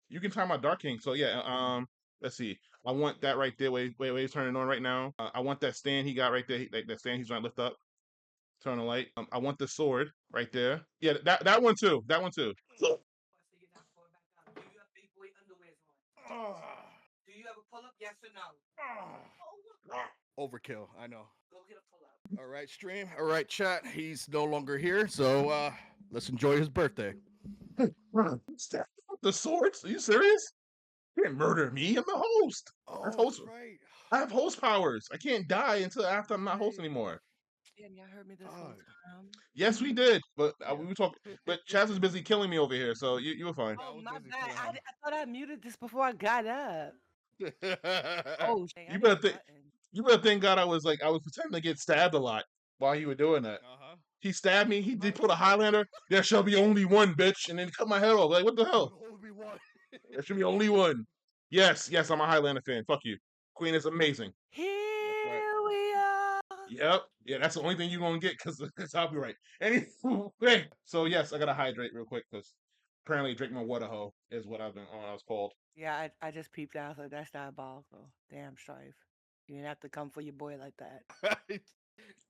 You can time out Dark King. So yeah, let's see. I want that right there. Wait, he's turning on right now. I want that stand he got right there. Like that stand he's trying to lift up. Turn the light. I want the sword right there. Yeah, that one too. That one too. Do you ever pull up? Yes or no? Overkill, I know. Go get a pull up. All right, stream. All right, chat. He's no longer here, so let's enjoy his birthday. The swords? Are you serious? You can't murder me. I'm the host. I have Oh, host. that's right. I have host powers. I can't die until after I'm not host Right. anymore. Damn, y'all heard me this whole God. time. Yes, we did, but we Yeah. were talking. But Chaz was busy killing me over here, so you were fine. I Oh, was my busy bad. killing I thought I muted this before I got up. him. Oh, dang, I You need better a think. button. You better thank God I was pretending to get stabbed a lot while you were doing that. Uh-huh. He stabbed me. He Right. did put a Highlander. There shall be only one, bitch, and then cut my head off. Like what the hell? Only one. There should be only one. Yes, yes, I'm a Highlander fan. Fuck you. Queen is amazing. That's right. Here we are. Yep. Yeah, that's the only thing you're gonna get because it's copyright. Anyway, so yes, I gotta hydrate real quick because apparently drink my water hoe is what I've been on. I was called. Yeah, I just peeped out, so that's diabolical. Damn, Strife. You didn't have to come for your boy like that.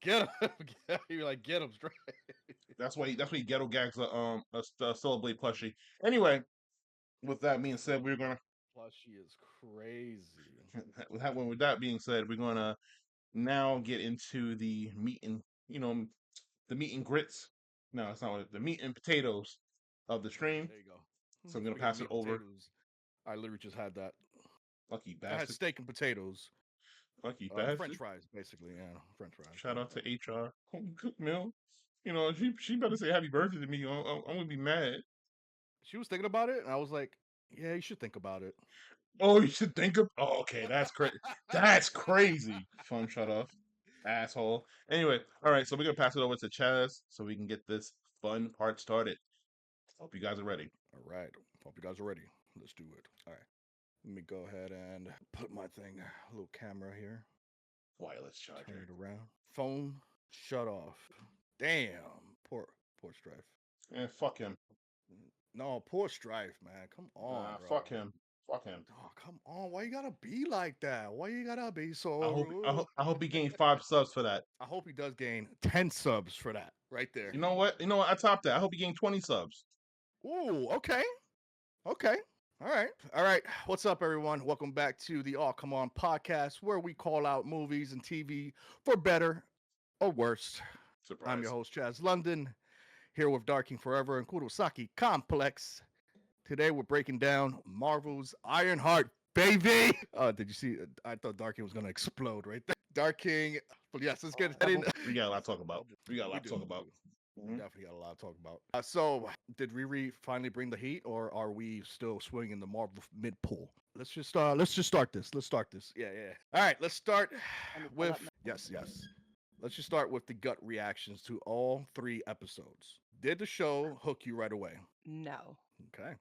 Get him. You're like, get him straight. That's why he ghetto gags a Celebrate plushie. Anyway, with that being said, we're gonna Plus, she is crazy. with that being said, we're gonna now get into the meat and grits. No, it's not what the meat and potatoes of the stream. There you go. So I'm gonna Speaking of pass it meat and over. potatoes, I literally just had that. Lucky I had bastard. steak and potatoes. Lucky French bastard. fries, basically. Yeah, French fries. Shout out to HR. Home cooked meal. She better say happy birthday to me. I'm gonna be mad. She was thinking about it, and I was like, yeah, you should think about it. Oh, you should think of. Oh, okay, that's crazy. That's crazy. Phone shut off, asshole. Anyway, all right, so we're gonna pass it over to Chaz so we can get this fun part started. Hope you guys are ready. All right. Hope you guys are ready. Let's do it. All right. Let me go ahead and put my thing, little camera here. Wireless Turn charger. it around. Phone shut off. Damn. Poor Strife. Fuck him. No, poor Strife, man. Come on, bro. Fuck him. Fuck him. Oh, come on. Why you gotta be like that? Why you gotta be I so hope I rude? hope I hope he gained 5 subs for that. I hope he does gain 10 subs for that right there. You know what? You know what? I topped that. I hope he gained 20 subs. Ooh, okay. Okay. All right. All right. What's up, everyone? Welcome back to the All Come On podcast, where we call out movies and TV for better or worse. I'm your Surprise. host, Chaz London, here with Darking Forever and Kurosaki Complex. Today, we're breaking down Marvel's Ironheart, baby. Did you see? I thought Darking was going to explode right there. Darking. But yes, let's get in. We got a lot to talk about. We got a We lot to do. talk We about. do. Mhm. Definitely got a lot to talk about. So, did Riri finally bring the heat, or are we still swinging the Marvel mid pool? Let's just start this. Let's start this. Yeah, yeah. All right, let's start Let me pull with up now. yes. Let's just start with the gut reactions to all 3 episodes. Did the show hook you right away? No. Okay.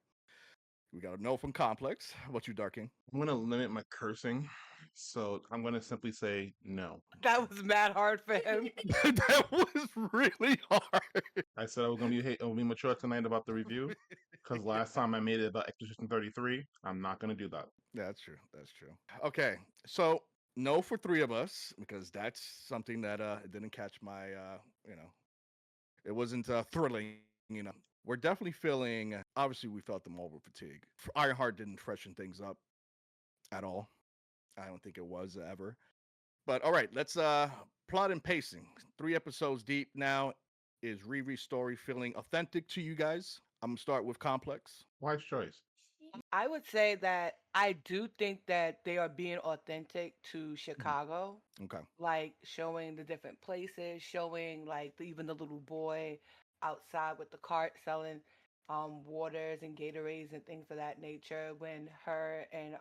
We got a no from Complex. How about you, Darking? I'm gonna limit my cursing, so I'm gonna simply say no. That was mad hard for him. That was really hard. I said I was gonna be mature tonight about the review, because last time I made it about Exorcism 33. I'm not gonna do that. Yeah, that's true. That's true. Okay, so no for 3 of us because that's something that didn't catch my it wasn't thrilling. We're definitely feeling. Obviously, we felt the Marvel fatigue. Ironheart didn't freshen things up at all. I don't think it was ever. But all right, let's plot and pacing. 3 episodes deep now. Is Riri's story feeling authentic to you guys? I'm gonna start with Complex. Wise choice. I would say that I do think that they are being authentic to Mhm. Chicago, Okay. like showing the different places, showing like even the little boy outside with the cart selling waters and Gatorades and things of that nature. When her and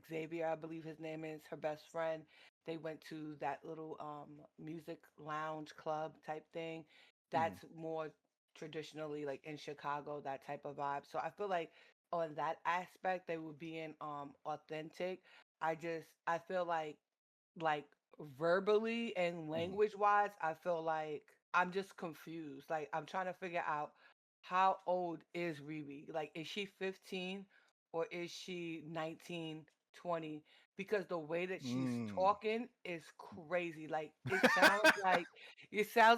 Xavier, I believe his name is, her best friend, they went to that little music lounge club type thing. Mhm. That's more traditionally like in Chicago, that type of vibe. So I feel like on that aspect they were being authentic. I feel like verbally and Mhm. language wise, I feel like I'm just confused. Like I'm trying to figure out how old is Riri? Like is she 15 or is she 19, 20? Because the way that she's Mm. talking is crazy. Like it sounds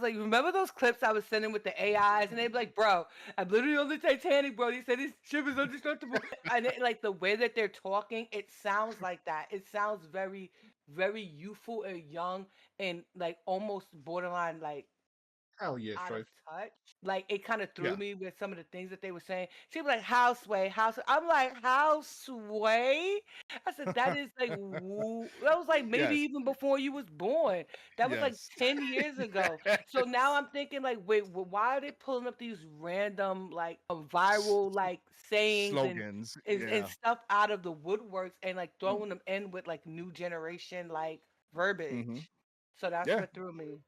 like remember those clips I was sending with the AIs and they'd be like, bro, I'm literally on the Titanic, bro. They said this ship is indestructible. And like the way that they're talking, it sounds like that. It sounds very, very youthful and young and like almost borderline like Hell yeah, out of Strife. touch. Like it kind of threw Yeah. me with some of the things that they were saying. She was like houseway, house. I'm like houseway. I said that is like that was like maybe Yes. even before you was born. That was like Yes. 10 years ago. So now I'm thinking like, wait, why are they pulling up these random like S- viral like sayings and Slogans. and Yeah. stuff out of the woodworks and like Mm. throwing them in with like new generation like Hmm. verbiage. So that's Yeah. what threw me.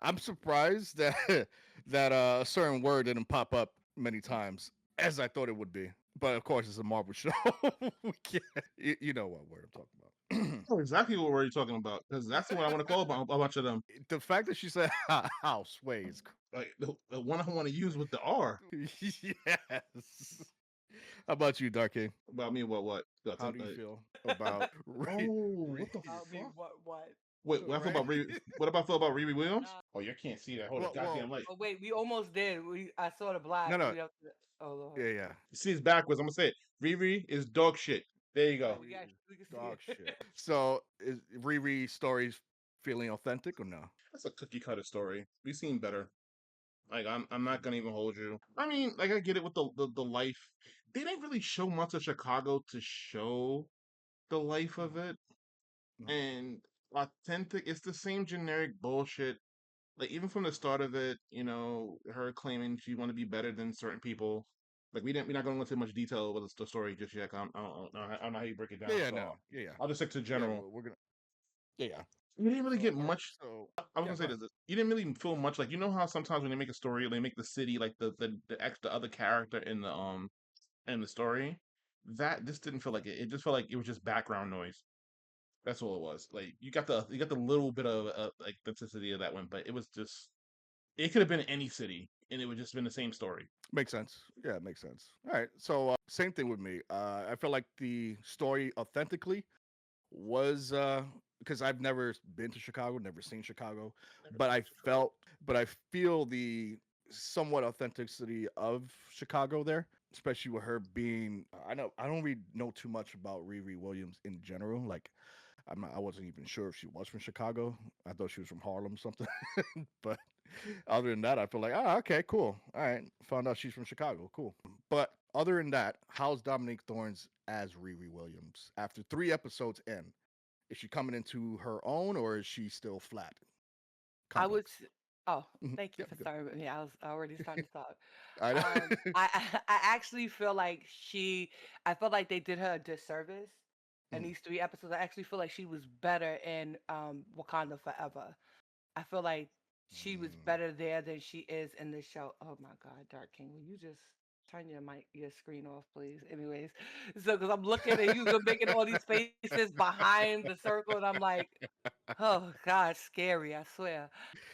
I'm surprised that that a certain word didn't pop up many times as I thought it would be. But of course, it's a Marvel show. We can't, you know what word I'm talking about. I know exactly what we're talking about because that's what I want to call about a bunch of them. The fact that she said house ways. Like the one I want to use with the R. Yes. How about you, Dark King? About me, what? Got How some, do you feel about oh, Re- what the I mean, fuck? what? Wait, what I feel right? about Riri? What about I feel about Riri Williams? Oh, you can't see that. Hold a Well, goddamn light. Oh wait, we almost did. I saw the no, black. no, We have to. Oh lord. yeah, yeah. You see it's backwards. I'm gonna say it. Riri is dog shit. There you go. Oh, Riri is we can see dog it. shit. So, is Riri stories feeling authentic or no? That's a cookie cutter story. We've seen better. Like I'm not gonna even hold you. I mean, like I get it with the life. They didn't really show much of Chicago to show the life Mm, of it. mm, And authentic, it's the same generic bullshit. Like even from the start of it, her claiming she want to be better than certain people. Like we're not going to go into much detail with the story just yet. I don't know how you break it yeah, down, yeah, so no, yeah, yeah, I'll just stick to yeah. general. We're gonna, yeah, yeah. You didn't really So, get all right. much. So, I was yeah, gonna go say ahead. this. You didn't really feel much. Like how sometimes when they make a story, they make the city like the extra other character in the story. That this didn't feel Yeah, like it. It just felt like it was just background noise. That's all it was. Like you got the little bit of like authenticity of that one, but it was just it could have been any city, and it would just been the same story. makes sense. Yeah, it makes sense. All right. So, same thing with me. I feel like the story authentically was because I've never been to Chicago, never seen Chicago, Never but been I to Chicago. felt, but I feel the somewhat authenticity of Chicago there, especially with her being. I don't really know too much about Riri Williams in general. Like I wasn't even sure if she was from Chicago. I thought she was from Harlem or something. But other than that, I feel like, okay, cool. All right, found out she's from Chicago. Cool. But other than that, how's Dominique Thorne's as Riri Williams after 3 episodes in? Is she coming into her own or is she still flat? I would. Complex. Oh, Mhm. thank you Yeah, for good. starting with me. I was already starting to talk. I know. I actually feel like I felt like they did her a disservice in Mm, these 3 episodes. I actually feel like she was better in Wakanda Forever. I feel like she was mm. better there than she is in the show. Oh my God, Dark King, will you just turn your screen off, please? Anyways, so because I'm looking and you're making all these faces behind the circle, and I'm like, oh God, scary, I swear.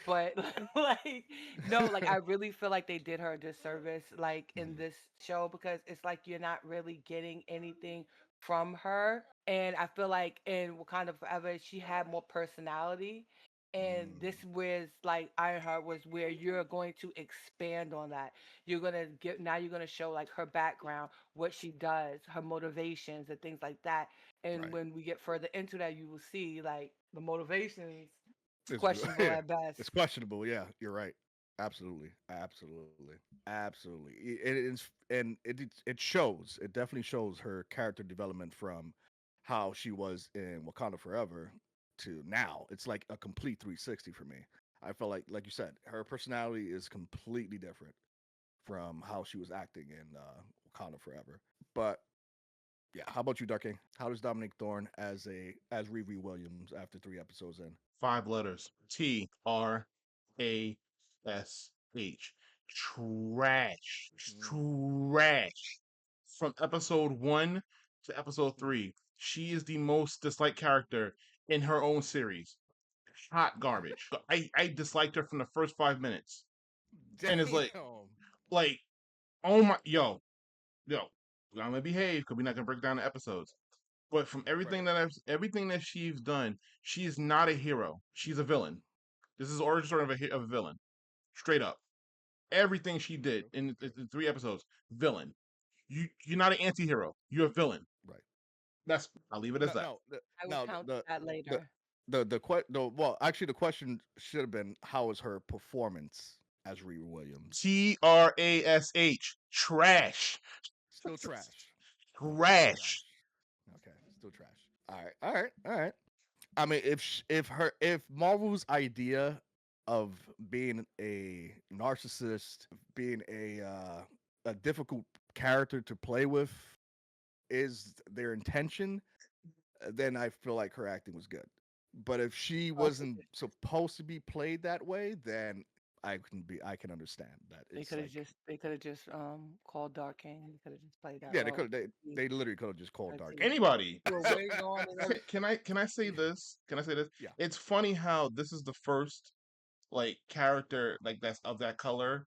But like, no, like I really feel like they did her a disservice, like in Mm, this show, because it's like you're not really getting anything from her. And I feel like in Wakanda Forever, she had more personality. And this mm. was like Ironheart was where you're going to expand on that. You're gonna get now you're gonna show like her background, what she does, her motivations and things like that. And Right. when we get further into that, you will see like the motivations It's questionable yeah. at best. It's questionable. Yeah, you're right. Absolutely. Absolutely. Absolutely. It shows. It definitely shows her character development from how she was in Wakanda Forever to now. It's like a complete 360 for me. I felt like you said, her personality is completely different from how she was acting in Wakanda Forever. But yeah, how about you, Darking? How does Dominic Thorne as Riri Williams after 3 episodes in? 5 letters. Trash. Trash. Mm. Trash. From episode 1 to episode 3. She is the most disliked character in her own series. Hot garbage. I disliked her from the first 5 minutes. And it's Damn. like, oh my, yo. I'm gonna behave because we're not gonna break down the episodes. But from Right. everything that she's done, she's not a hero. She's a villain. This is the origin story of a villain, straight up. Everything she did in 3 episodes, villain. You're not an anti-hero. You're a villain. Right. That's I'll leave it as No, that. no. I will Now counter that the later. well, actually, the question should have been, how was her performance as Riri Williams? Trash. Trash. Still trash. Okay, still Trash. trash. Okay, still trash. All right, all right, all right. I mean, if Marvel's idea of being a narcissist, being a difficult character to play with is their intention, then I feel like her acting was good. But if she Also, wasn't supposed to be played that way, then I can understand that it's like, they could have just called Dark King. They could have just played that yeah, role. they literally could have just called I've Dark seen King. Anybody. do a So wig on and everything. can I say this? Can I say this? Yeah. It's funny how this is the first like character like that's of that color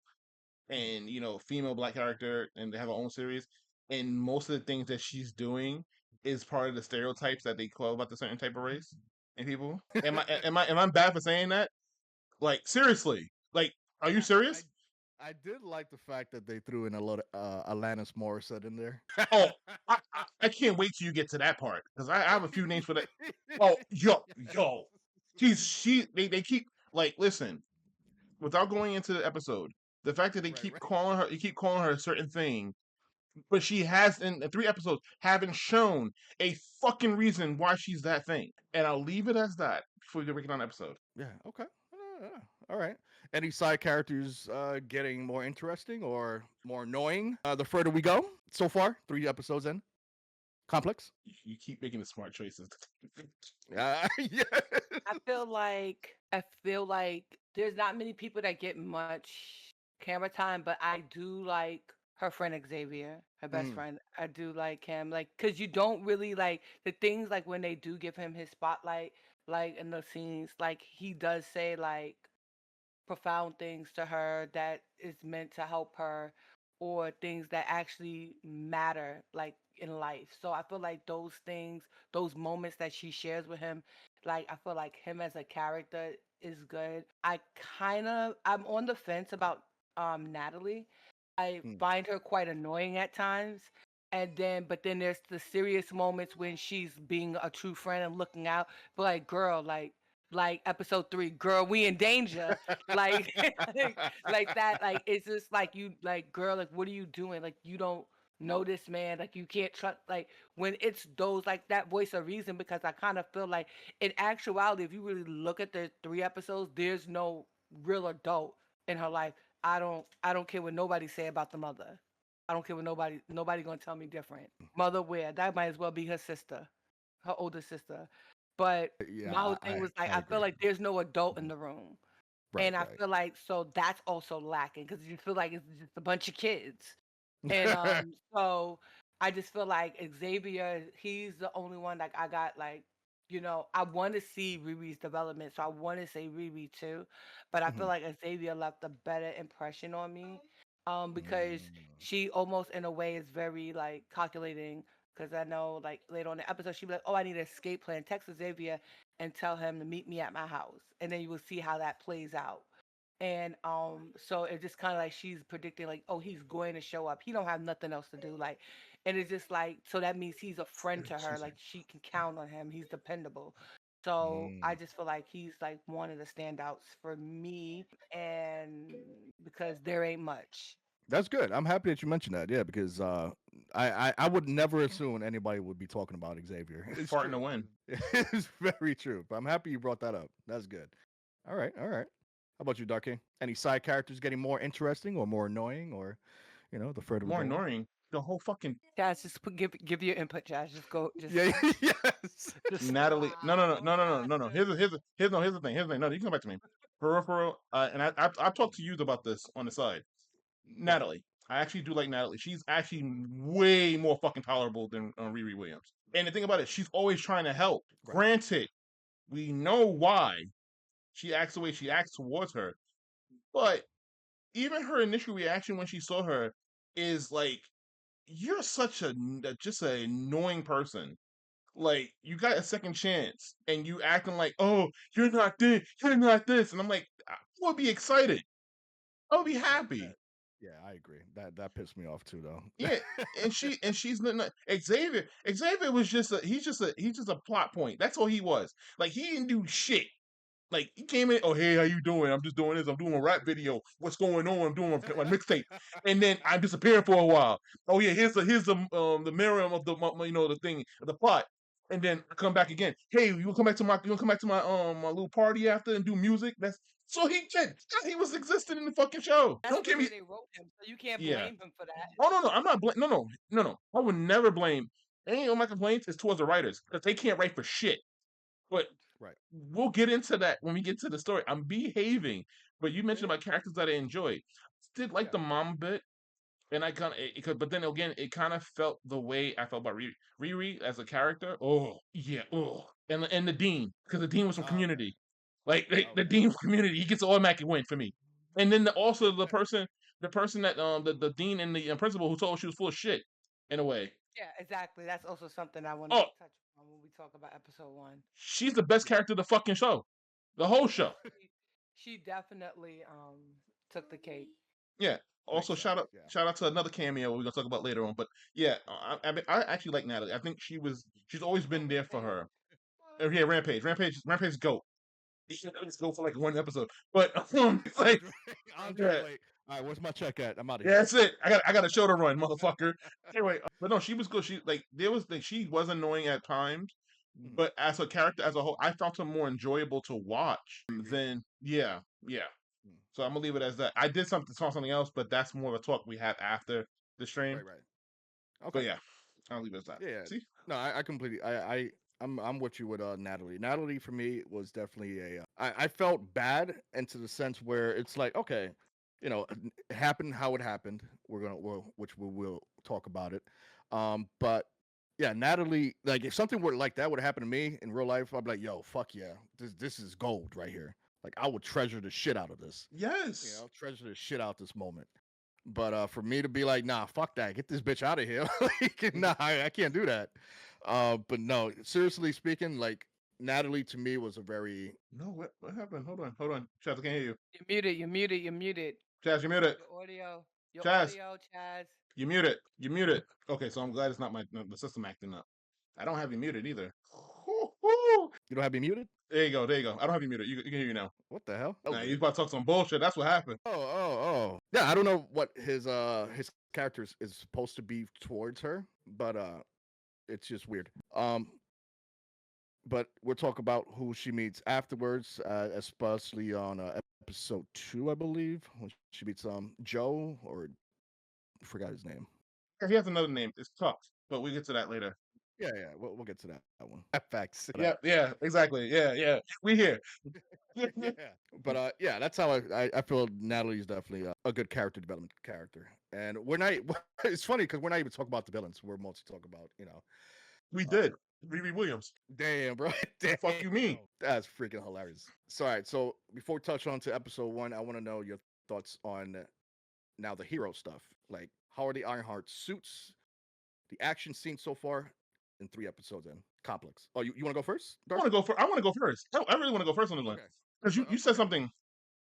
and female black character and they have her own series and most of the things that she's doing is part of the stereotypes that they call about the certain type of race and people. Am I bad for saying that? Like seriously, like are you I, I serious? I did like the fact that they threw in a lot of Alanis Morissette in there. Oh, I can't wait till you get to that part because I have a few names for that. Oh, yo, they keep like listen without going into the episode. The fact that they Right, keep right. calling her, you keep calling her a certain thing, but she has in the 3 episodes haven't shown a fucking reason why she's that thing. And I'll leave it as that before we break it down the episode. Yeah. Okay. All right. Any side characters getting more interesting or more annoying the further we go so far? 3 episodes in. Complex. You keep making the smart choices. Yeah. I feel like there's not many people that get much camera time, but I do like her friend Xavier, her best Mm. friend. I do like him, like, cause you don't really like the things like when they do give him his spotlight, like in the scenes, like he does say like profound things to her that is meant to help her or things that actually matter like in life. So I feel like those things, those moments that she shares with him, like I feel like him as a character is good. I'm on the fence about Natalie. I Mm. find her quite annoying at times. But then there's the serious moments when she's being a true friend and looking out. But like, girl, like episode 3, girl, we in danger, like like that, like it's just like you like girl, like what are you doing, like you don't know this man, like you can't trust, like when it's those like that voice of reason, because I kind of feel like in actuality if you really look at the 3 episodes there's no real adult in her life. I don't care what nobody say about the mother. I don't care what nobody gonna tell me different. Mother where that might as well be her sister, her older sister. But my Yeah, whole thing was like, I I feel agree. like there's no adult in Mhm. the room. Right, And I right. feel like so that's also lacking because you feel like it's just a bunch of kids. And so I just feel like Xavier, he's the only one like I got like, I want to see Riri's development. So I want to say Riri too. But I feel Mhm. like Xavier left a better impression on me. Because Mm. she almost in a way is very like calculating. Because I know like later on in the episode she'd be like, oh, I need an escape plan. Text Xavier and tell him to meet me at my house. And then you will see how that plays out. And so it's just kind of like she's predicting like, oh, he's going to show up. He don't have nothing else to do. Like, and it's just like, so that means he's a friend to her. Excuse me. Like she can count on him. He's dependable. So I Mm. just feel like he's like one of the standouts for me. And because there ain't much. That's good. I'm happy that you mentioned that. Yeah, because I would never assume anybody would be talking about Xavier. It's Farting to true. win. It's very true. But I'm happy you brought that up. That's good. All right, all right. How about you, Darky? Any side characters getting more interesting or more annoying, or the further we More go on? annoying. The whole fucking Jazz, just give your input, Jazz. Just go, just Yeah, yes. just. Natalie. No, no, no, Oh no, no, no, God. no, no. Here's the thing. Here's the thing. No, you can come back to me. For real. And I've talked to you about this on the side. Right. Natalie. I actually do like Natalie. She's actually way more fucking tolerable than Riri Williams. And the thing about it, she's always trying to help. Right. Granted, we know why she acts the way she acts towards her, but even her initial reaction when she saw her is like you're such just an annoying person. Like, you got a second chance, and you acting like, oh, you're not this, and I'm like, I would be excited. I would be happy. Yeah, I agree. That pissed me off too, though. Yeah, and she's not Xavier. Xavier was just he's just a plot point. That's all he was. Like, he didn't do shit. Like, he came in, oh, hey, how you doing? I'm just doing this. I'm doing a rap video. What's going on? I'm doing my mixtape, and then I'm disappearing for a while. Oh yeah, here's the mirror of the thing, the plot, and then I come back again. Hey, you wanna come back to my little party after and do music? That's so he did. He was existing in the fucking show. That's Don't the get way me. they wrote him, so you can't Yeah. blame him for that. Oh no, no, I'm not no, no, no, no. I would never blame. Any of my complaints is towards the writers because they can't write for shit. But Right. we'll get into that when we get to the story. I'm behaving, but you mentioned Yeah. about characters that I enjoy. Did like Yeah. the mom bit, and I kind of, but then again, it kind of felt the way I felt about Riri as a character. Oh yeah, oh, and the dean, because the dean was from Okay. Community, like the Okay. dean from Community, he gets an automatic win for me. And then also the person that the dean and the principal who told her she was full of shit, in a way. Yeah, exactly. That's also something I wanted Oh, to touch on when we talk about episode 1. she's the best character of the fucking show, the whole show. She, she definitely took the cake. Yeah. Also, Makes sense. Yeah. shout out to another cameo we're gonna talk about later on. But yeah, I actually like Natalie. I think she's always Oh, been there for Rampage. her. Yeah, Rampage GOAT. He should at least go for like one episode. But it's like, Andre, Andre, yeah, wait. All right, where's my check at? I'm out of yeah, here. that's it. I got a show to run, motherfucker. Anyway, but no, she was good. She like there was like she was annoying at times, Mhm. but as a character as a whole, I found her more enjoyable to watch Riri. than yeah, yeah. Mm. So I'm gonna leave it as that. I did saw something else, but that's more of a talk we have after the stream. Right. Right. But Okay. yeah, I'll leave it as that. Yeah. See, No, I completely. I'm with you with Natalie. Natalie for me was definitely a. I felt bad, and to the sense where it's like, okay, it happened how it happened. Which we will talk about it. But yeah, Natalie, like if something were like that would have happened to me in real life, I'd be like, yo, fuck yeah, this is gold right here. Like I would treasure the shit out of this. yes, Treasure the shit out this moment. But for me to be like, nah, fuck that, get this bitch out of here. Like, nah, I can't do that. But no, seriously speaking, like Natalie to me was a very no, what happened? Hold on, Chaz, I can't hear you. You're muted. You're muted. You're muted. Chaz, you muted. Your audio. Your Chaz, audio, Chaz. you muted. You muted. Okay, so I'm glad it's not the system acting up. I don't have you muted either. you don't have me muted. There you go. There you go. I don't have you muted. You can hear you now. What the hell? Nah, you about to talk some bullshit. That's what happened. Oh. Yeah, I don't know what his character is supposed to be towards her, but it's just weird. But we'll talk about who she meets afterwards, especially on episode 2, I believe, when she meets Joe, or I forgot his name. He has another name. It's tough, but we'll get to that later. Yeah, we'll get to that one. Facts. Yeah, exactly. Yeah. We here. Yeah. But yeah, that's how I feel Natalie's definitely a good character development character. And we're not, it's funny because we're not even talking about the villains. We're mostly talking about, We uh, did. Riri Williams. damn, bro. Damn. Fuck you, me. That's freaking hilarious. So, all right. So before we touch on to episode 1, I want to know your thoughts on now the hero stuff. Like, how are the Ironheart suits, the action scene so far in 3 episodes in Complex? Oh, you want to go first? I want to go first. I really want to go first on this one. Okay. Because you said something.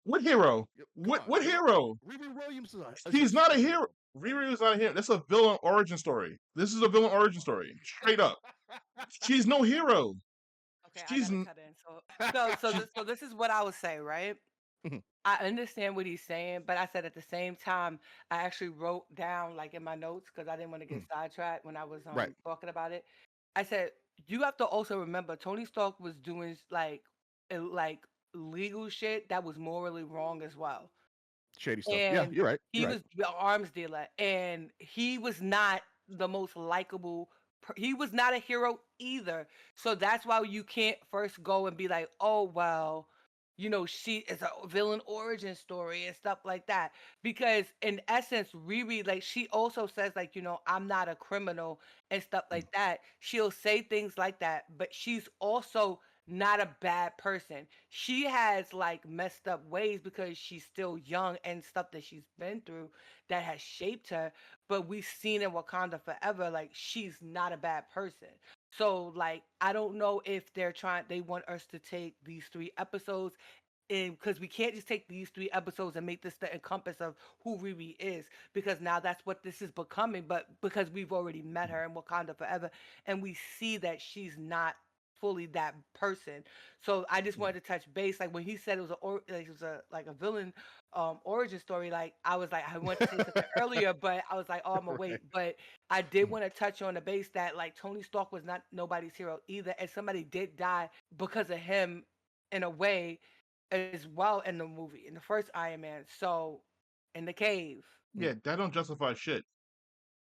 What hero? What hero? Riri Williams is He's not a hero. Riri is not a hero. That's a villain origin story. This is a villain origin story. Straight up. She's no hero. Okay, She's I gotta cut in. So this is what I would say, right? Mhm. I understand what he's saying, but I said at the same time, I actually wrote down like in my notes because I didn't want to get sidetracked when I was Right. talking about it. I said you have to also remember Tony Stark was doing like legal shit that was morally wrong as well. Shady stuff. Yeah, And you're right. he You're was right. the arms dealer, and he was not the most likable. He was not a hero either. So that's why you can't first go and be like, oh well, she is a villain origin story and stuff like that. Because in essence, Riri, like she also says, like, I'm not a criminal and stuff Mm. like that. She'll say things like that, but she's also not a bad person. She has like messed up ways because she's still young and stuff that she's been through that has shaped her. But we've seen in Wakanda Forever, like she's not a bad person. So like I don't know if they want us to take these 3 episodes and because we can't just take these 3 episodes and make this the encompass of who Riri is, because now that's what this is becoming. But because we've already met her in Wakanda Forever, and we see that she's not fully that person. So I just wanted to touch base. Like when he said it was a like a villain origin story. Like I was like I wanted to say something earlier, but I was like, oh, I'm gonna wait. Right. But I did want to touch on the base that like Tony Stark was not nobody's hero either, and somebody did die because of him in a way as well in the movie, in the first Iron Man. So in the cave. Yeah, that don't justify shit.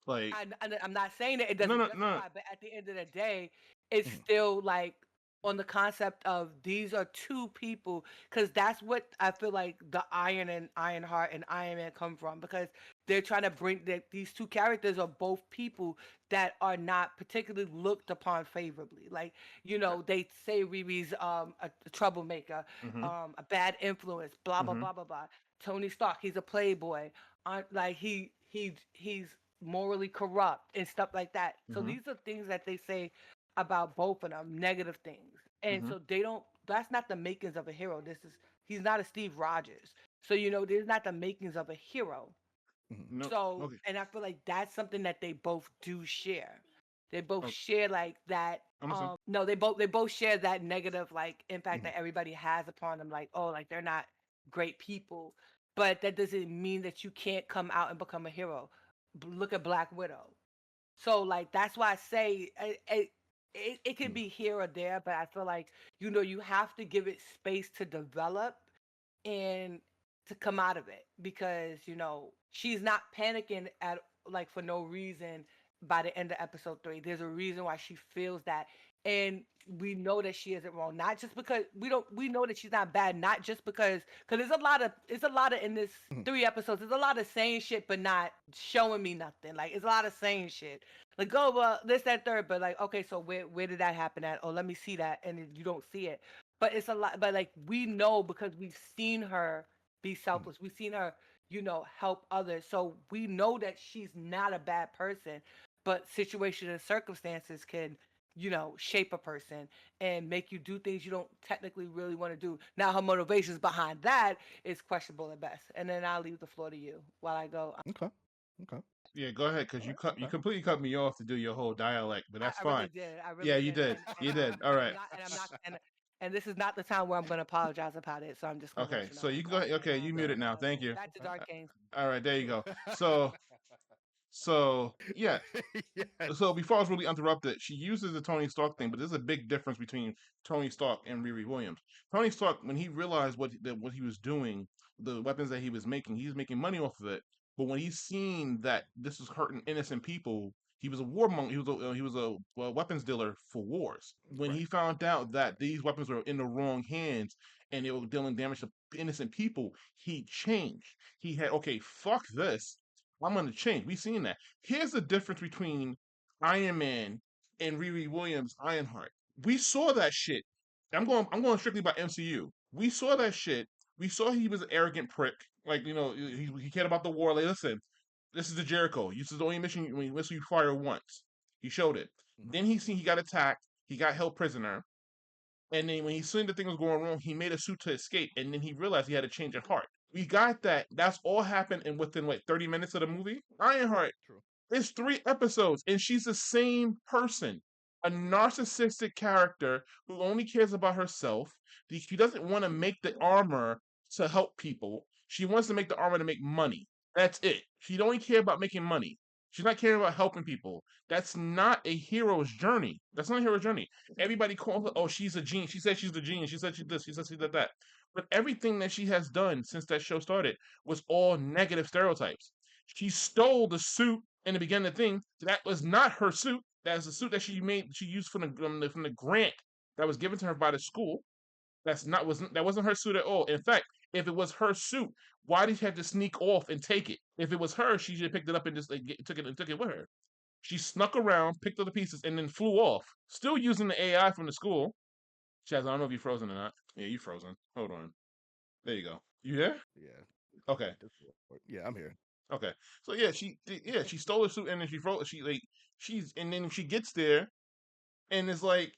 Like, I'm not saying that it no, doesn't no, no. justify, but at the end of the day, it's Mhm. still like on the concept of these are two people, because that's what I feel like the Iron and Ironheart and Iron Man come from, because they're trying to bring that these two characters are both people that are not particularly looked upon favorably. Like, they say Riri's a troublemaker, Mm-hmm. a bad influence, blah blah Mm-hmm. blah blah blah. Tony Stark, he's a playboy. Like he's morally corrupt and stuff like that. So Mm-hmm. these are things that they say about both of them, negative things. And Mm-hmm. so they don't that's not the makings of a hero. He's not a Steve Rogers. So there's not the makings of a hero. Mhm. No. So Okay. and I feel like that's something that they both do share. They both Oh, share like that. I'm listening. No, they both share that negative like impact Mhm. that everybody has upon them. Like, oh, like they're not great people, but that doesn't mean that you can't come out and become a hero. Look at Black Widow. So like that's why I say it can Mhm. be here or there, but I feel like you have to give it space to develop and to come out of it, because she's not panicking at like for no reason by the end of episode 3. There's a reason why she feels that, and we know that she isn't wrong, not just because we know that she's not bad, not just because there's a lot of in this Mhm. 3 episodes, there's a lot of saying shit but not showing me nothing. Like it's a lot of saying shit like, oh well, this that third, but like, okay, so where did that happen at? Oh, let me see that, and you don't see it. But it's a lot. But like we know because we've seen her be Mhm. selfless. We've seen her, help others. So we know that she's not a bad person. But situation and circumstances can, shape a person and make you do things you don't technically really want to do. Now her motivations behind that is questionable at best. And then I'll leave the floor to you while I go. Okay. Okay. Yeah, go ahead, All because right. you Okay. completely cut me off to do your whole dialect, but that's I fine. really did. I Yeah, really you did. did. And You did. All right. I'm not and this is not the time where I'm going to apologize about it. So I'm just going to let Okay. you So know. you can Go go ahead. ahead. Okay, you Go muted ahead. now. Thank you. Back to Dark Kings. All right, there you go. So yeah, so Yes. before I was really interrupted, she uses the Tony Stark thing, but there's a big difference between Tony Stark and Riri Williams. Tony Stark, when he realized what he was doing, the weapons that he was making money off of it. But when he seen that this was hurting innocent people, he was a warmonger. He was a weapons dealer for wars. When Right. he found out that these weapons were in the wrong hands and they were dealing damage to innocent people, he changed. He had, okay, fuck this. I'm gonna change. We seen that. Here's the difference between Iron Man and Riri Williams Ironheart. We saw that shit. I'm going strictly by MCU. We saw that shit. We saw he was an arrogant prick. Like, he cared about the war. Like, listen, this is the Jericho. This is the only mission you fire once. He showed it. Mhm. Then he got attacked. He got held prisoner. And then when he seen the thing was going wrong, he made a suit to escape. And then he realized he had a change of heart. We got that. That's all happened in within 30 minutes of the movie. Ironheart, True. it's 3 episodes, and she's the same person. A narcissistic character who only cares about herself. She doesn't want to make the armor to help people. She wants to make the armor to make money. That's it. She don't care about making money. She's not caring about helping people. That's not a hero's journey. That's not a hero's journey. Everybody calls her, oh, she's a genius. She said she's the genius. She said she this. She said she did that. But everything that she has done since that show started was all negative stereotypes. She stole the suit in the beginning of the thing. That was not her suit. That's the suit that she made. She used from the grant that was given to her by the school. That wasn't her suit at all. In fact, if it was her suit, why did she have to sneak off and take it? If it was her, she just picked it up and just took it with her. She snuck around, picked up the pieces, and then flew off. Still using the AI from the school. Chaz, I don't know if you frozen or not. Yeah, you frozen. Hold on. There you go. You there? Yeah. Okay. Yeah, I'm here. Okay. So yeah, she stole the suit and then she froze. And then she gets there and it's like,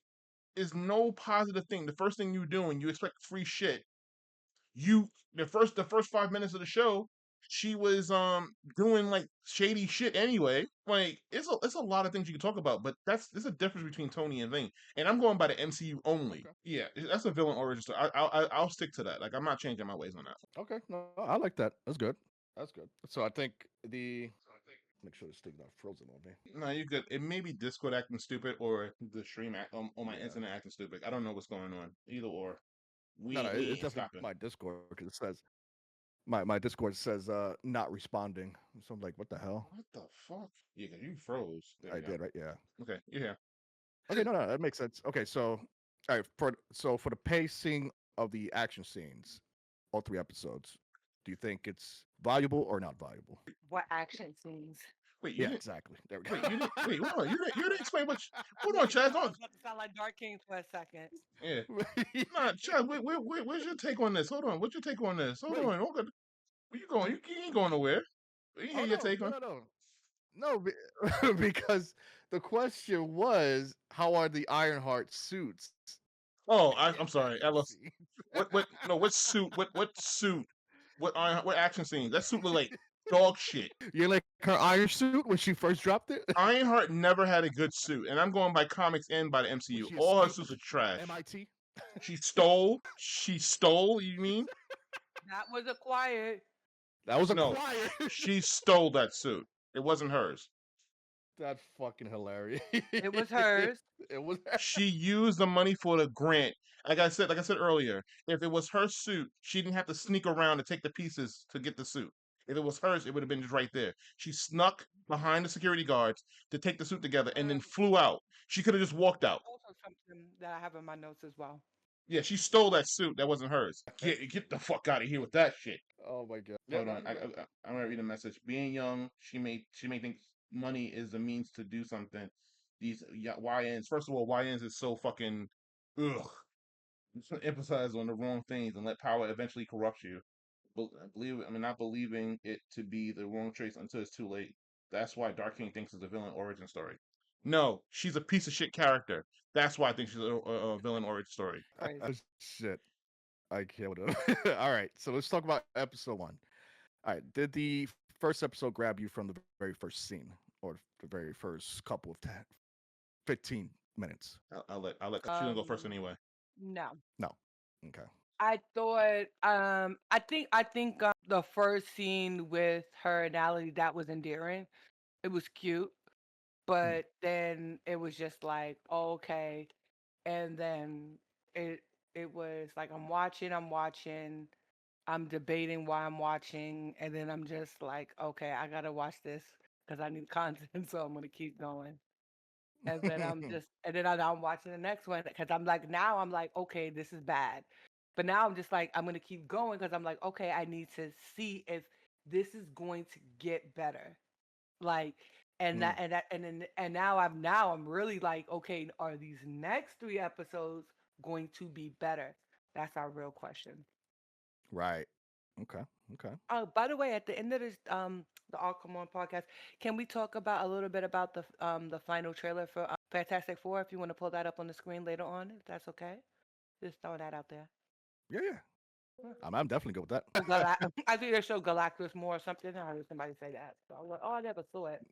it's no positive thing. The first thing you do when you expect free shit, the first 5 minutes of the show, she was doing like shady shit anyway. Like it's a lot of things you can talk about, but there's a difference between Tony and Ving, and I'm going by the MCU only. Okay. Yeah, that's a villain origin story. I'll stick to that. Like I'm not changing my ways on that. Okay. No, I like that. That's good. That's good. So I think the make sure this thing's not frozen on me. No, you good. It may be Discord acting stupid or the stream or my Yeah. internet acting stupid. I don't know what's going on. Either or, No, no, we it's ain't definitely stopping. my Discord because it says my Discord says not responding. So I'm like, what the hell? What the fuck? Yeah, 'cause you froze. There I we go. did, right? Yeah. Okay, you're here. Okay, no, that makes sense. Okay, so all right, for the pacing of the action scenes, all 3 episodes, do you think it's valuable or not valuable? What action scenes? Wait, you Yeah, didn't. exactly. There we go. Wait, you didn't. Wait, hold on. You didn't explain what. Hold on, Chaz. I Hold was on. about to sound like Dark King for a second. Yeah. Nah, Chaz. Where's your take on this? Hold on. What's your take on this? Hold Wait. on. Hold on. Where you going? You ain't going nowhere. We hear Oh your no, take on. no, because the question was, how are the Ironheart suits Oh, in I'm sorry. I action lost. scenes? What? No. What suit? What suit? What action scene? That suit look like dog shit. You like her iron suit when she first dropped it? Ironheart never had a good suit, and I'm going by comics and by the When MCU. she All her escaped suits are trash. MIT? She stole. She stole. You mean? That was acquired. That was No. acquired. She stole that suit. It wasn't hers. That's fucking hilarious. It was hers. It was. She used the money for the grant. Like I said earlier, if it was her suit, she didn't have to sneak around to take the pieces to get the suit. If it was hers, it would have been just right there. She snuck behind the security guards to take the suit together and then flew out. She could have just walked out. Also something that I have in my notes as well. Yeah, she stole that suit. That wasn't hers. Get the fuck out of here with that shit. Oh my god. Yeah, Hold no, on, you're right. I'm gonna read a message. Being young, she may think money is the means to do something. These YNs, first of all, YNs is so fucking ugh. Just emphasize on the wrong things and let power eventually corrupt you. Not believing it to be the wrong choice until it's too late. That's why Dark King thinks it's a villain origin story. No, she's a piece of shit character. That's why I think she's a villain origin story. Crazy. Shit. I killed him. All right, so let's talk about episode 1. All right, did the first episode grab you from the very first scene or the very first couple of 15 minutes? I'll let. She's gonna go first anyway. No. No. Okay. I thought I think the first scene with her and Allie, that was endearing. It was cute, but then it was just like, oh, okay. And then it was like I'm watching, I'm debating why I'm watching, and then I'm just like, okay, I gotta watch this because I need content, so I'm gonna keep going. And then I'm watching the next one because now I'm like, okay, this is bad. But now I'm just like, I'm gonna keep going because I'm like, okay, I need to see if this is going to get better. Like, and now I'm really like, okay, are these next 3 episodes going to be better? That's our real question. Right. Okay. Okay. Oh, by the way, at the end of this the All Come On podcast, can we talk about a little bit about the final trailer for Fantastic Four? If you want to pull that up on the screen later on, if that's okay, just throw that out there. Yeah, yeah. I'm definitely good with that. I think they show Galactus more or something. I heard somebody say that. So I was like, oh, I never saw it.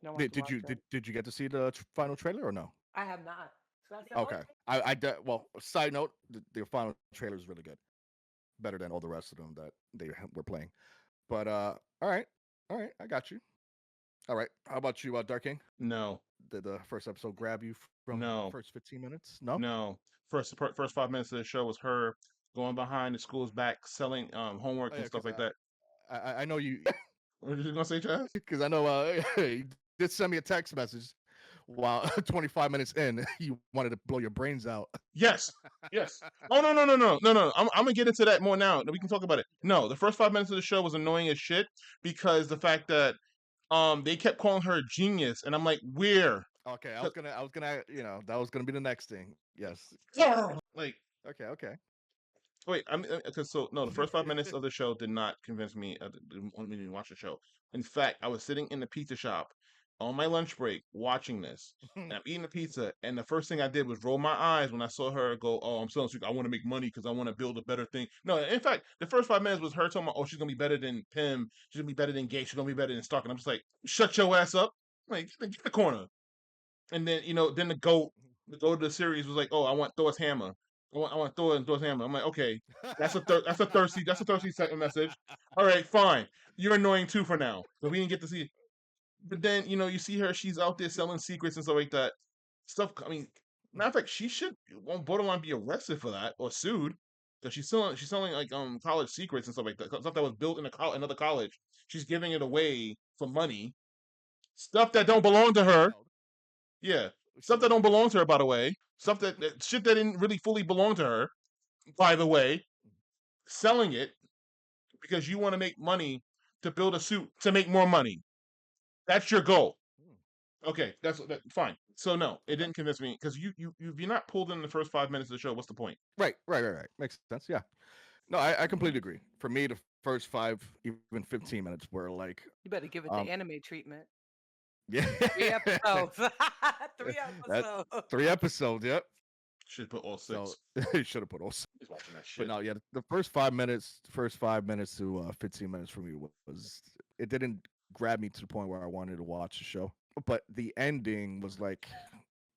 No one Did you watched it. did you get to see the final trailer or no? I have not. So I said, Okay. Well, side note, the final trailer is really good. Better than all the rest of them that they were playing. But all right. All right, I got you. All right. How about you, Dark King? No, Did the first episode grab you from the no, first 15 minutes? No? no. First 5 minutes of the show was her going behind the school's back, selling homework Oh and yeah, stuff because like that. I know you What are you gonna say, Chaz? because I know you did send me a text message while 25 minutes in you wanted to blow your brains out. Yes, yes. Oh no. I'm gonna get into that more now. We can talk about it. No, the first 5 minutes of the show was annoying as shit because the fact that they kept calling her a genius, and I'm like, where? Okay, So, I was gonna, that was gonna be the next thing. Yes. like, Okay, okay. wait, I mean, because so no, the first 5 minutes of the show did not convince me. Didn't want me to watch the show. In fact, I was sitting in the pizza shop on my lunch break watching this, and I'm eating the pizza, and the first thing I did was roll my eyes when I saw her go, "Oh, I'm selling. I want to make money because I want to build a better thing." No, in fact, the first 5 minutes was her talking about, "Oh, she's gonna be better than Pim. She's gonna be better than Gay. She's gonna be better than Stark." And I'm just like, "Shut your ass up!" Like, get the corner. And then then the goat of the series was like, "Oh, I want Thor's hammer. I want Thor's hammer." I'm like, "Okay, that's a thirsty second message. All right, fine. You're annoying too for now, but we didn't get to see." But then you see her; she's out there selling secrets and stuff like that. Stuff. I mean, matter of fact, she should on borderline be arrested for that or sued because she's selling like college secrets and stuff like that. Stuff that was built in another college. She's giving it away for money. Stuff that don't belong to her. Child. Yeah, She stuff that was a don't belong child. to her, by the way. Stuff that shit that didn't really fully belong to her, by the way. Selling it because you want to make money to build a suit to make more money. That's your goal. Okay, fine. So no, it Okay. didn't convince me because if you're not pulled in the first 5 minutes of the show, what's the point? Right. Makes sense. Yeah. No, I completely agree. For me, the first 5, even 15 minutes were like, You better give it the um, anime treatment. yeah, 3 episodes. Three that episodes. 3 episodes. Yep. Should put all So six. you should have put all. He's watching that But shit. no, yeah, the first 5 minutes to 15 minutes for me was it didn't grab me to the point where I wanted to watch the show. But the ending was like,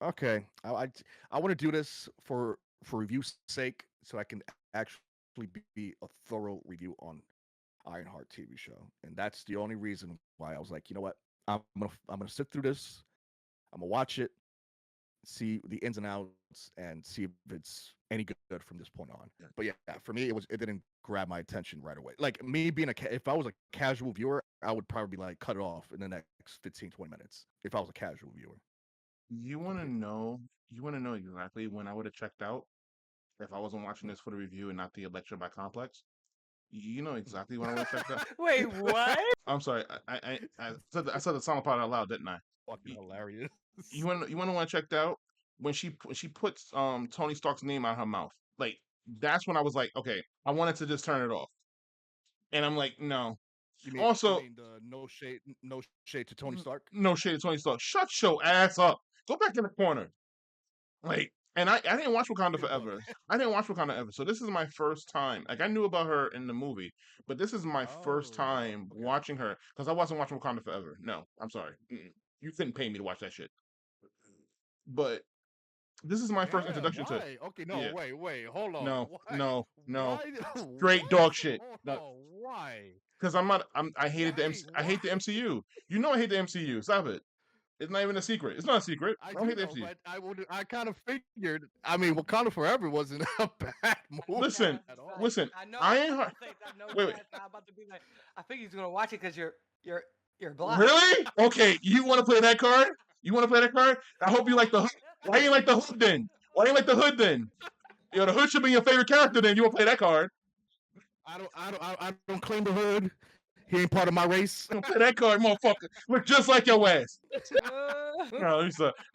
okay, I want to do this for review's sake, so I can actually be a thorough review on Ironheart TV show, and that's the only reason why I was like, you know what, I'm gonna sit through this, I'm gonna watch it, see the ins and outs, and see if it's any good from this point on. But yeah, for me, it didn't grab my attention right away. Like me being if I was a casual viewer, I would probably like cut it off in the next 15-20 minutes if I was a casual viewer. You want to Completely. know? You want to know exactly when I would have checked out if I wasn't watching Mm, this for the review and not the lecture by Complex? You know mm. exactly when I would have checked out. Wait, what? I'm sorry. I said the silent part out loud, didn't I? Fucking You, hilarious. you want to know when I checked out when she puts Tony Stark's name out of her mouth. Like that's when I was like, okay, I wanted to just turn it off, and I'm like, no. You Also, mean the no shade to Tony Stark? no shade to Tony Stark. Shut your ass up. Go back in the corner. Like, and I didn't watch Wakanda Good bug. Forever. I didn't watch Wakanda Ever. So this is my first time. Like I knew about her in the movie, but this is my first Oh, time okay. watching her because I wasn't watching Wakanda Forever. No, I'm sorry. Mm-mm. You couldn't pay me to watch that shit. But this is my first Damn, introduction to. why? Okay, no, Yeah. wait, hold on. No. Why? No. No. Why? Straight What? dog shit. Hold No. on, why? Because I hated the Why? MC. I hate the Why? MCU. You know I hate the MCU. Stop it. It's not even a secret. It's not a secret. I I don't do hate the know, MCU. but I kind of figured. I mean, Wakanda Forever wasn't a bad movie Listen. Chaz at is all. like, Listen. I know, I Ironheart. was about to say, I know Wait. Wait. Chaz. I'm about to be like, I think he's gonna watch it because you're black. Really? Okay, you want to play that card? You want to play that card? I hope you like the hood. Why you like the hood then? Why you like the hood then? The hood should be your favorite character then. You want to play that card? I don't claim the hood. He ain't part of my race. You want to play that card, motherfucker? Look just like your ass. No,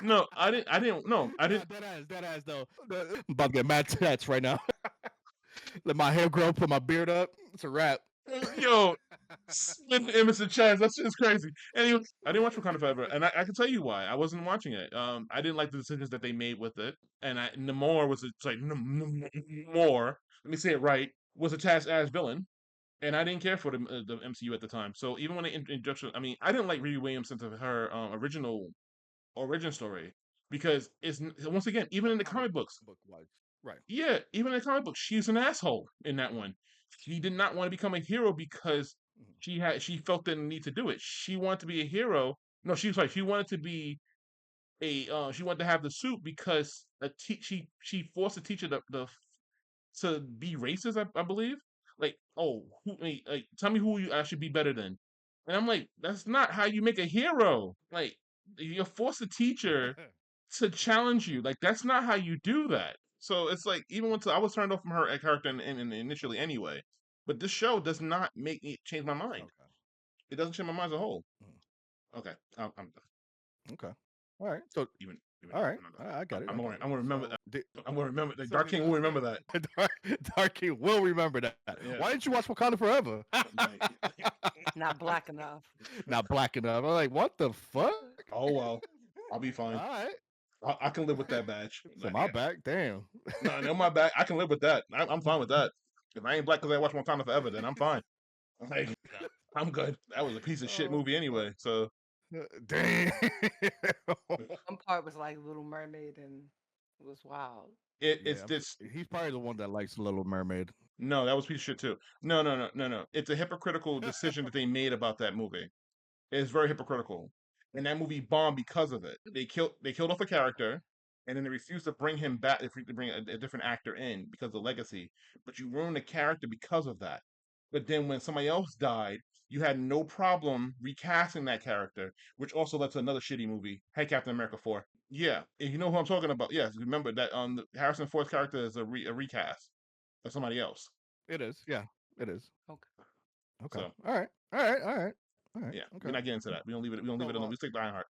no. I didn't. I didn't. No, I Nah, didn't. dead ass though. I'm about to get mad tats right now. Let my hair grow, put my beard up. It's a wrap. Yo, spin the image of Chaz. That shit is crazy. Anyway, I didn't watch Wakanda Forever, and I can tell you why. I wasn't watching it. I didn't like the decisions that they made with it, and Namor was it's like Namor. Let me say it right. Was a Chaz ass villain, and I didn't care for the MCU at the time. So even when they introduction, I mean, I didn't like Riri Williams since her original origin story because once again, even Like in the comic comic books, book wise, right? yeah, even in the comic book, she's an asshole in that one. She did not want to become a hero because Mhm. she felt the need to do it. She wanted to be a hero. No, she was like she wanted to be she wanted to have the suit because she forced the teacher to be racist. I believe. Like, oh, tell me who I should be better than. And I'm like, that's not how you make a hero. Like, you force a teacher to challenge you. Like that's not how you do that. So it's like even once I was turned off from her character initially anyway, but this show does not make me change my mind. Okay. It doesn't change my mind as a whole. Mhm. Okay, I'm done. Okay. All right. So even all though right. no, no, All right, I got it. I'm I gonna got it. I'm gonna remember that. So I'm gonna remember that. So Dark King will remember that. Dark, Dark King will remember that. Yeah. Why didn't you watch Wakanda Forever? Like, not black enough. Not black enough. I'm like, what the fuck? oh well, I'll be All fine. right. I can live with that badge. So my back, damn. No, my back. I can live with that. I'm fine with that. If I ain't black because I watch Wakanda Forever, then I'm fine. Like, I'm good. That was a piece of shit Oh movie fuck. anyway. So Damn. One part was like Little Mermaid, and it was wild. it's Yeah, this. he's probably the one that likes Little Mermaid. No, that was a piece of shit too. No. It's a hypocritical decision that they made about that movie. It's very hypocritical, and that movie bombed because of it. They killed off a character, and then they refused to bring him back. They refused to bring a different actor in because of the legacy. But you ruined the character because of that. But then when somebody else died, you had no problem recasting that character, which also led to another shitty movie, Hey Captain America 4. Yeah, and you know who I'm talking about. Yes, remember that Harrison Ford's character is a recast of somebody else. It is. Yeah, it is. Okay. Okay. So All right. All right. All right. All right. yeah, we're Okay. not getting into that. We don't leave it. We don't leave So it alone. well, We stick to Ironheart.